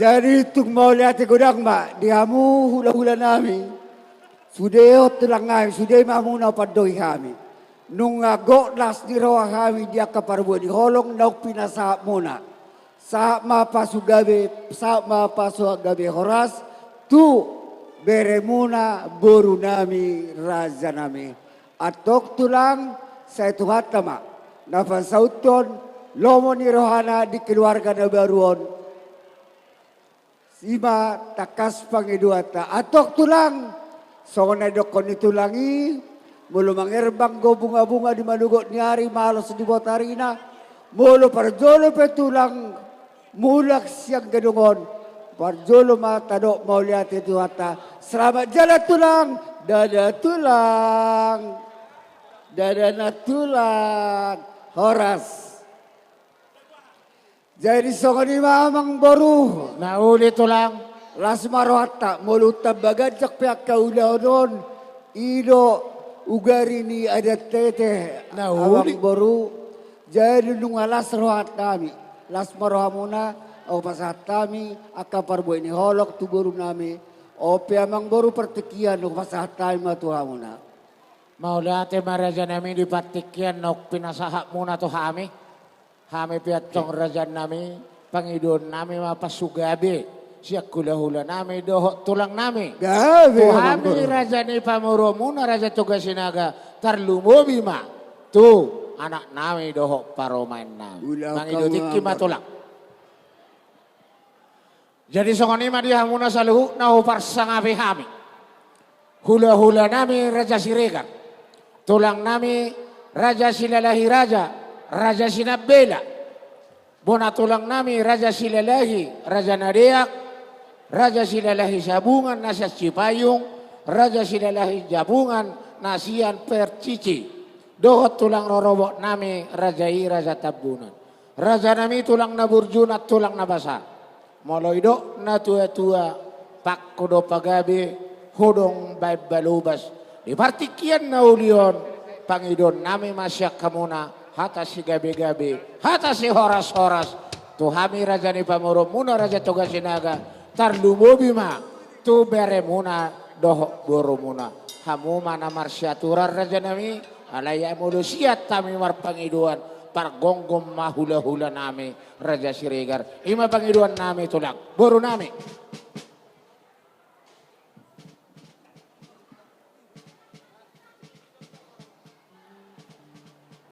Jadi tung mau lihat gudang mak, diamu hula-hula nami. Sudah tulang kami, sudah mamuna padoi kami. Nung go las di rawa kami dia kaparbo di holong nauk pinasa muna. Sa mapasugabe, sa mapasugabe horas, tu beremuna boru nami raja nami. Atok tulang saya tuhat tama. Nafan sauton lomo ni rohana di keluarga na baruon. Sima takas pangiduata atok tulang songona dokon itulangi mulu mangerbang go bunga-bunga di manugot nyari malos di botarina mulu parjolo petulang mulak siang gedungon parjolo mata dok mau lihat itu hata selamat jalan tulang dada tulang horas. Jadi songoni mamang boru. Nauli tulang. Las marwata mulutab bagajak pihak kaulaon. Ido ugarini ada tete. Nauli. Awang boru. Jadi nung alas rohat kami. Las marhamuna. O pasat kami. Akapar bu ini holok tu boru nami. O piamang boru pertikian nung pasat kami matuhamuna. Mau lihat maraja nami di partikian nok pinasahak muna tu kami. Kami piatong raja nami, pangidon nami mapasugabi. Siya hula-hula nami, dohok tulang nami. Gabi. Kami raja ni pamuro muna, raja tugas sinaga. Tarlumobi ma. Tu, anak nami dohok paromain nami. Pangidon tikima tulang. Jadi songoni dia muna sa luhuk na uparsangabi kami. Hula-hula nami raja siregar. Tulang nami raja silalahi raja. Raja Sinabela, bona tulang nami Raja Silalahi, Raja Nadeak, Raja Silalahi Sabungan, Nasas Cipayung, Raja Silalahi Jabungan, Nasian Percici, dohot tulang rorobok nami Raja Raja Tabunan, Raja nami tulang naburjunat tulang nabasa, moloido na tua-tua pak kodo pagabe, hodong baib balubas, di partikian na ulion, pangidon nami masyak kamuna, hata si gabi-gabi, hata si horas-horas. Tu hami raja ni pamuro muna raja toga sinaga. Tarlumobi ma, tu bere muna doh boro muna. Hamu mana marsyaturar raja nami, alaya mulusiat tami marpangiduan. Pargonggom mahula-hula nami raja Siregar. Ima pangiduan nami tulang, boro nami.